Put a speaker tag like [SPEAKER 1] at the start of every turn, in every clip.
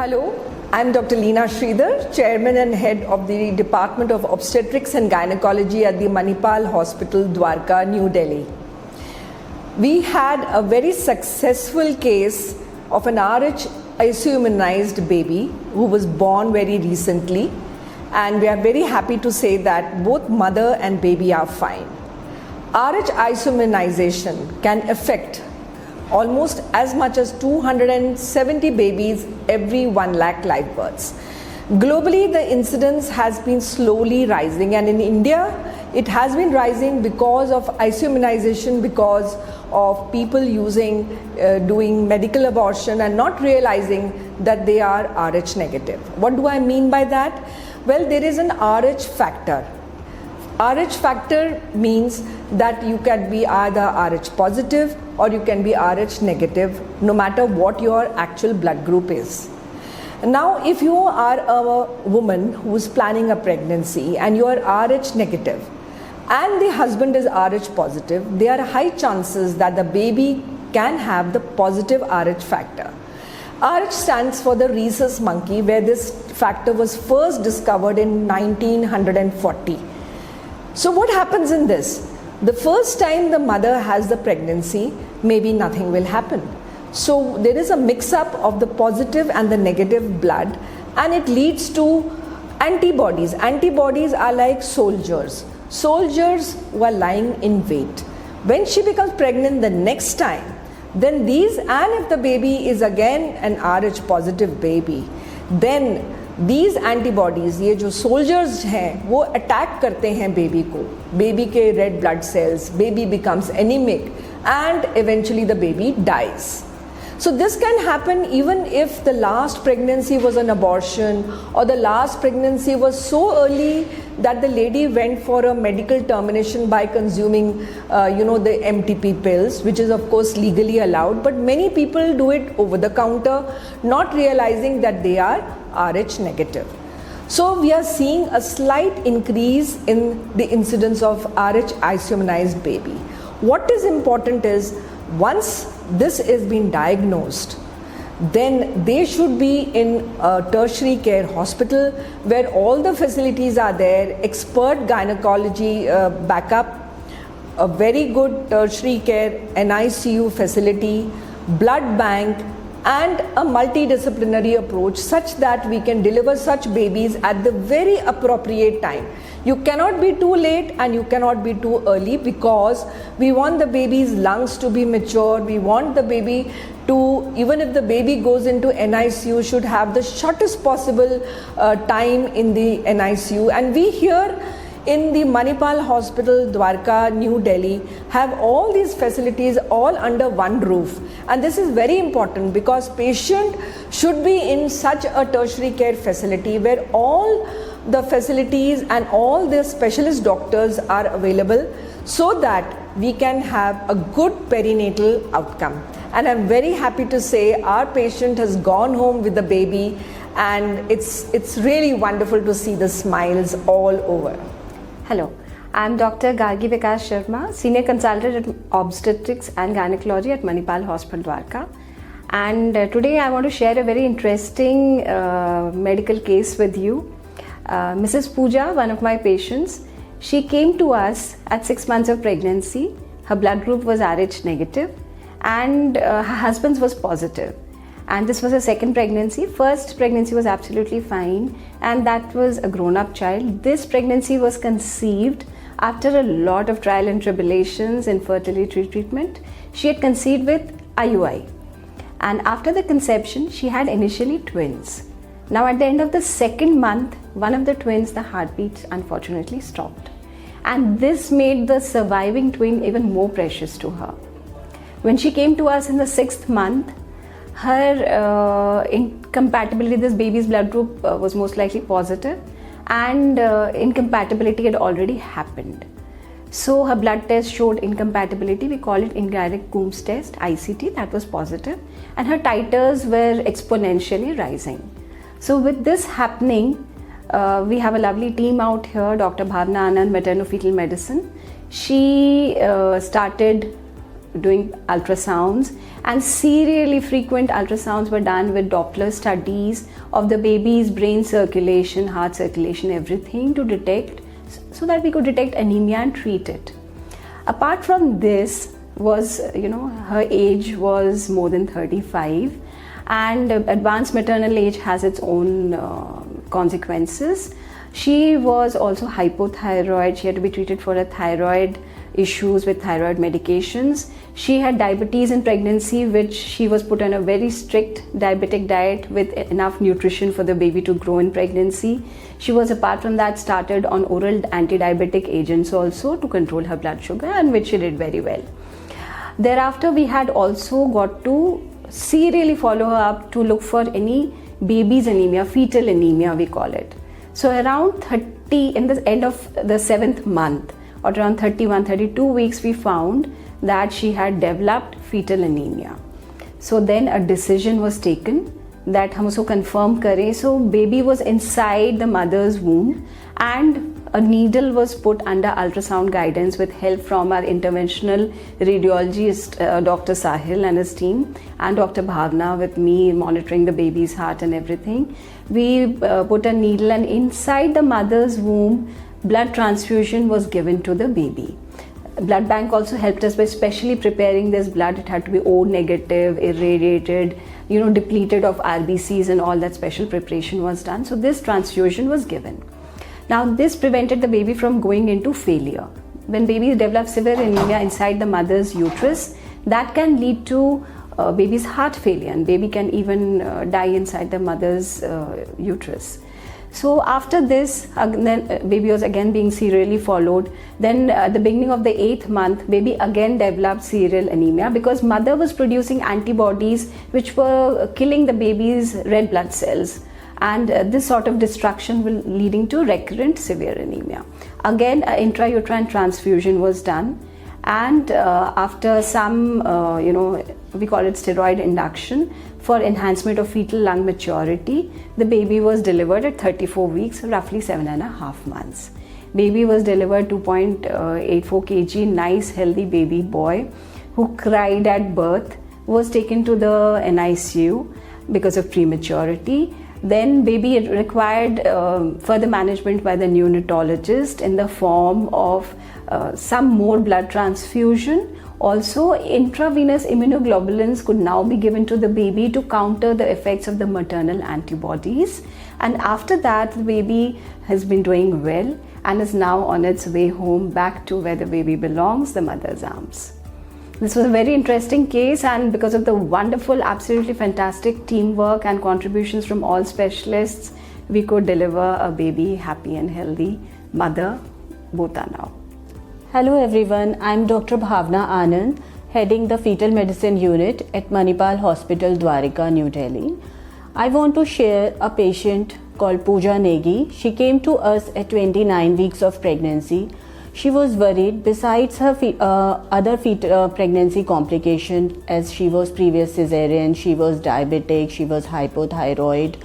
[SPEAKER 1] Hello, I'm Dr. Leena Sreedhar, Chairman and Head of the Department of Obstetrics and Gynaecology at the Manipal Hospital, Dwarka, New Delhi. We had a very successful case of an RH isoimmunized baby who was born very recently, and we are very happy to say that both mother and baby are fine. RH isoimmunization can affect almost as much as 270 babies every 1 lakh live births. Globally, the incidence has been slowly rising, and in India, it has been rising because of isoimmunization, because of people doing medical abortion and not realizing that they are RH negative. What do I mean by that? Well, there is an RH factor. RH factor means that you can be either RH positive or you can be RH negative, no matter what your actual blood group is. Now, if you are a woman who is planning a pregnancy and you are RH negative and the husband is RH positive, there are high chances that the baby can have the positive RH factor. RH stands for the rhesus monkey, where this factor was first discovered in 1940. So what happens in this? The first time the mother has the pregnancy, maybe nothing will happen. So there is a mix-up of the positive and the negative blood, and it leads to antibodies. Antibodies are like soldiers who are lying in wait. When she becomes pregnant the next time, then these, and if the baby is again an RH positive baby, then these antibodies, ये जो soldiers हैं, वो attack करते हैं baby को, baby के red blood cells, baby becomes anemic, and eventually the baby dies. So this can happen even if the last pregnancy was an abortion, or the last pregnancy was so early that the lady went for a medical termination by consuming the MTP pills, which is of course legally allowed, but many people do it over the counter, not realizing that they are RH negative. So we are seeing a slight increase in the incidence of RH isoimmunized baby. What is important is, once this is being diagnosed, then they should be in a tertiary care hospital where all the facilities are there, expert gynecology backup, a very good tertiary care NICU facility, blood bank, and a multidisciplinary approach such that we can deliver such babies at the very appropriate time. You cannot be too late and you cannot be too early, because we want the baby's lungs to be mature. We want the baby to, even if the baby goes into NICU, should have the shortest possible time in the NICU. And we here in the Manipal Hospital, Dwarka, New Delhi, have all these facilities all under one roof. And this is very important, because patient should be in such a tertiary care facility where all the facilities and all the specialist doctors are available, so that we can have a good perinatal outcome. And I'm very happy to say our patient has gone home with the baby, and it's really wonderful to see the smiles all over.
[SPEAKER 2] Hello, I'm Dr. Gargi Vikas Sharma, Senior Consultant at Obstetrics and Gynaecology at Manipal Hospital, Dwarka. And today I want to share a very interesting medical case with you. Mrs. Pooja, one of my patients, she came to us at 6 months of pregnancy. Her blood group was RH negative, and her husband's was positive. And this was her second pregnancy. First pregnancy was absolutely fine, and that was a grown-up child. This pregnancy was conceived after a lot of trial and tribulations in fertility treatment. She had conceived with IUI, and after the conception, she had initially twins. Now at the end of the second month, one of the twins, the heartbeat unfortunately stopped. And this made the surviving twin even more precious to her. When she came to us in the 6th month, her incompatibility, this baby's blood group was most likely positive, and incompatibility had already happened. So her blood test showed incompatibility. We call it indirect Coombs test, ICT, that was positive, and her titers were exponentially rising. So with this happening, we have a lovely team out here, Dr. Bhavna Anand, Maternal Fetal Medicine. She started doing ultrasounds, and serially frequent ultrasounds were done with Doppler studies of the baby's brain circulation, heart circulation, everything to detect, so that we could detect anemia and treat it. Apart from this was, her age was more than 35, and advanced maternal age has its own consequences. She was also hypothyroid. She had to be treated for a thyroid issues with thyroid medications. She had diabetes in pregnancy, which she was put on a very strict diabetic diet with enough nutrition for the baby to grow in pregnancy. She was, apart from that, started on oral anti-diabetic agents also to control her blood sugar, and which she did very well. Thereafter, we had also got to serially follow her up to look for any baby's anemia, fetal anemia we call it. So around 30, in the end of the 7th month, or around 32 weeks, we found that she had developed fetal anemia. So then a decision was taken that hum usko confirm kare. So baby was inside the mother's womb, and a needle was put under ultrasound guidance with help from our interventional radiologist, Dr. Sahil and his team, and Dr. Bhavna with me monitoring the baby's heart and everything. We put a needle, and inside the mother's womb, blood transfusion was given to the baby. Blood bank also helped us by specially preparing this blood. It had to be O negative, irradiated, depleted of RBCs, and all that special preparation was done. So this transfusion was given. Now this prevented the baby from going into failure. When babies develop severe anemia inside the mother's uterus, that can lead to baby's heart failure, and baby can even die inside the mother's uterus. So after this, then baby was again being serially followed. Then at the beginning of the 8th month, baby again developed serial anemia because mother was producing antibodies which were killing the baby's red blood cells. And this sort of destruction will leading to recurrent severe anemia. Again, intrauterine transfusion was done, and after some, we call it steroid induction for enhancement of fetal lung maturity, the baby was delivered at 34 weeks, roughly 7.5 months. Baby was delivered 2.84 kg, nice healthy baby boy who cried at birth, was taken to the NICU because of prematurity. Then baby required further management by the neonatologist in the form of some more blood transfusion. Also, intravenous immunoglobulins could now be given to the baby to counter the effects of the maternal antibodies. And after that, the baby has been doing well and is now on its way home back to where the baby belongs, the mother's arms. This was a very interesting case, and because of the wonderful, absolutely fantastic teamwork and contributions from all specialists, we could deliver a baby happy and healthy. Mother, both are now.
[SPEAKER 3] Hello everyone, I'm Dr. Bhavna Anand, heading the Fetal Medicine unit at Manipal Hospital, Dwarka, New Delhi. I want to share a patient called Pooja Negi. She came to us at 29 weeks of pregnancy. She was worried. Besides her other pregnancy complication, as she was previous cesarean, she was diabetic, she was hypothyroid,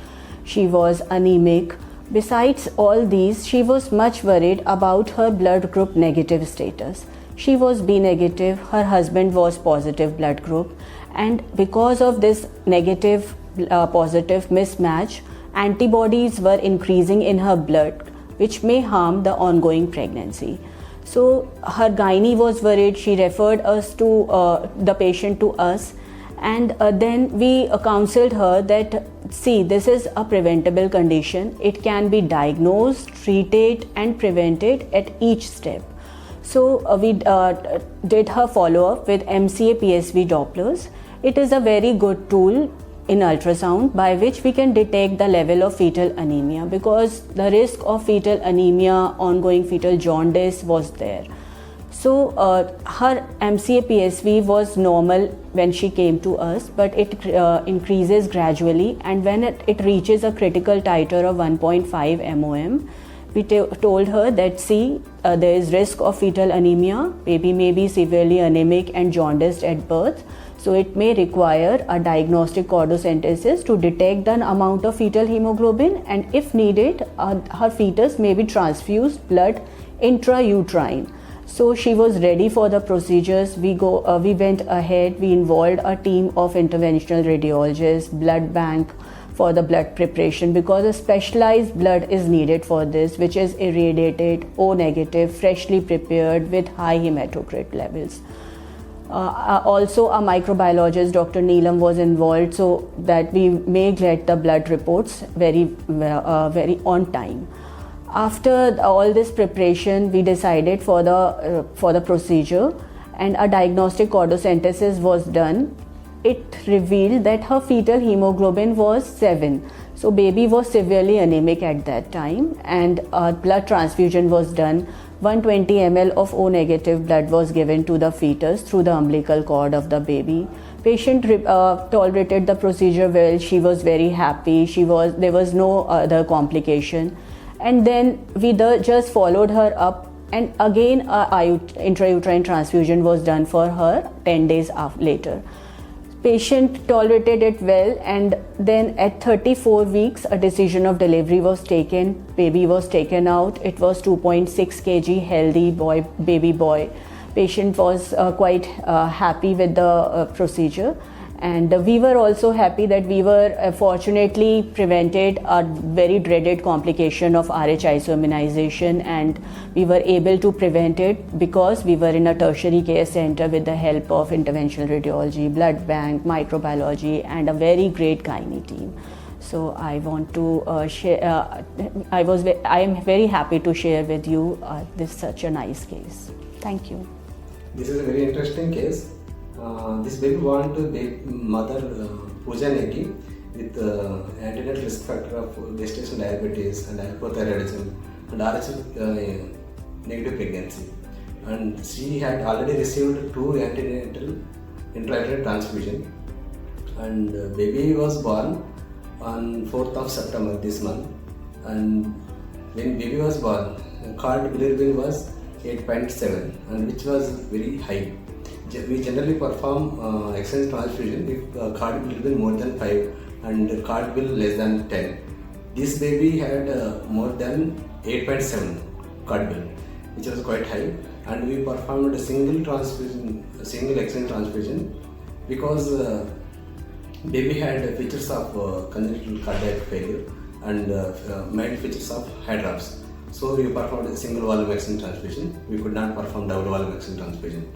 [SPEAKER 3] she was anemic. Besides all these, she was much worried about her blood group negative status. She was B negative, her husband was positive blood group, and because of this negative positive mismatch, antibodies were increasing in her blood, which may harm the ongoing pregnancy. So her gynae was worried. She referred us to the patient to us, and then we counseled her that, see, this is a preventable condition. It can be diagnosed, treated and prevented at each step. So we did her follow-up with MCA PSV Dopplers. It is a very good tool in ultrasound by which we can detect the level of fetal anemia, because the risk of fetal anemia, ongoing fetal jaundice was there. So her MCA PSV was normal when she came to us, but it increases gradually, and when it reaches a critical titer of 1.5 MOM, we told her that, see, there is risk of fetal anemia. Baby may be severely anemic and jaundiced at birth. So it may require a diagnostic cordocentesis to detect the amount of fetal hemoglobin, and if needed, her fetus may be transfused blood intrauterine. So she was ready for the procedures. We went ahead. We involved a team of interventional radiologists, blood bank for the blood preparation, because a specialized blood is needed for this, which is irradiated, O negative, freshly prepared with high hematocrit levels. Also a microbiologist, Dr. Neelam, was involved so that we may get the blood reports very on time. After all this preparation, we decided for the procedure, and a diagnostic cordocentesis was done. It revealed that her fetal hemoglobin was 7. So baby was severely anemic at that time, and a blood transfusion was done. 120 ml of O negative blood was given to the fetus through the umbilical cord of the baby. Patient tolerated the procedure well. She was very happy. There was no other complication. And then we just followed her up, and again intrauterine transfusion was done for her 10 days later. Patient tolerated it well, and then at 34 weeks a decision of delivery was taken. Baby was taken out. It was 2.6 kg healthy baby boy. Patient was quite happy with the procedure, and we were also happy that we were fortunately prevented a very dreaded complication of RH isoimmunization, and we were able to prevent it because we were in a tertiary care center with the help of interventional radiology, blood bank, microbiology, and a very great gynae team. So I want to share. I am very happy to share with you this such a nice case. Thank you.
[SPEAKER 4] This is a very interesting case. This baby born to mother Pooja Negi with antenatal risk factor of gestational diabetes and hypothyroidism and RH negative pregnancy, and she had already received 2 antenatal intrauterine transfusion, and baby was born on 4th of September this month, and when baby was born, cord bilirubin was 8.7, and which was very high. We generally perform exchange transfusion if cord bilirubin more than 5 and cord bil less than 10. This baby had more than 8.7 cord bil, which was quite high, and we performed a single exchange transfusion because baby had features of congenital cardiac failure and mild features of hydrops. So we performed a single volume exchange transfusion. We could not perform double volume exchange transfusion.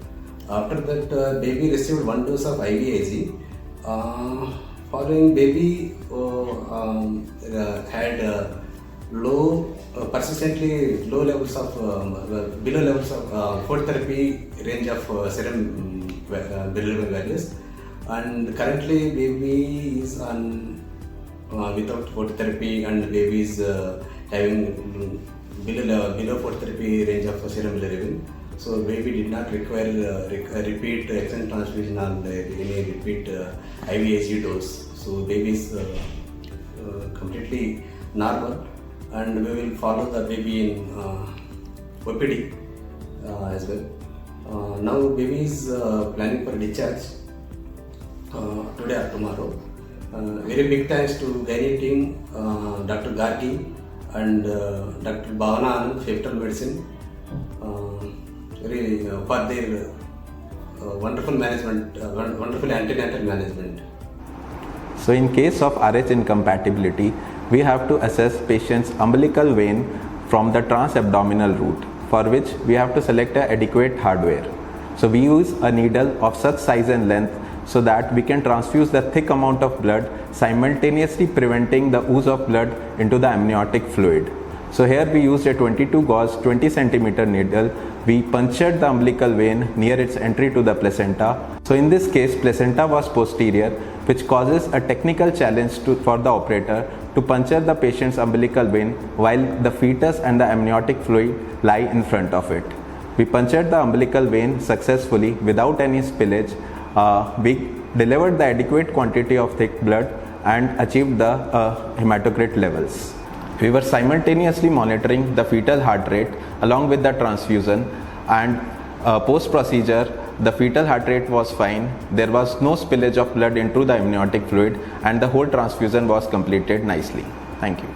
[SPEAKER 4] After that, baby received 1 dose of IVIG. Following, baby had persistently low levels of below levels of phototherapy range of serum bilirubin values, and currently baby is on without phototherapy, and baby is having below phototherapy range of serum bilirubin. So baby did not require repeat exchange transfusion or any repeat IVIG dose. So baby is completely normal, and we will follow the baby in OPD as well. Now baby is planning for discharge today or tomorrow. Very big thanks to gynae team, Dr. Gargi and Dr. Bhavna Anand, Fetal Medicine, for their wonderful management, wonderful antenatal management.
[SPEAKER 5] So in case of RH incompatibility, we have to assess patient's umbilical vein from the transabdominal route, for which we have to select an adequate hardware. So we use a needle of such size and length so that we can transfuse the thick amount of blood, simultaneously preventing the ooze of blood into the amniotic fluid. So here we used a 22 gauge 20 centimeter needle. We punctured the umbilical vein near its entry to the placenta. So in this case, placenta was posterior, which causes a technical challenge for the operator to puncture the patient's umbilical vein while the fetus and the amniotic fluid lie in front of it. We punctured the umbilical vein successfully without any spillage. We delivered the adequate quantity of thick blood and achieved the hematocrit levels. We were simultaneously monitoring the fetal heart rate along with the transfusion, and post-procedure the fetal heart rate was fine. There was no spillage of blood into the amniotic fluid, and the whole transfusion was completed nicely. Thank you.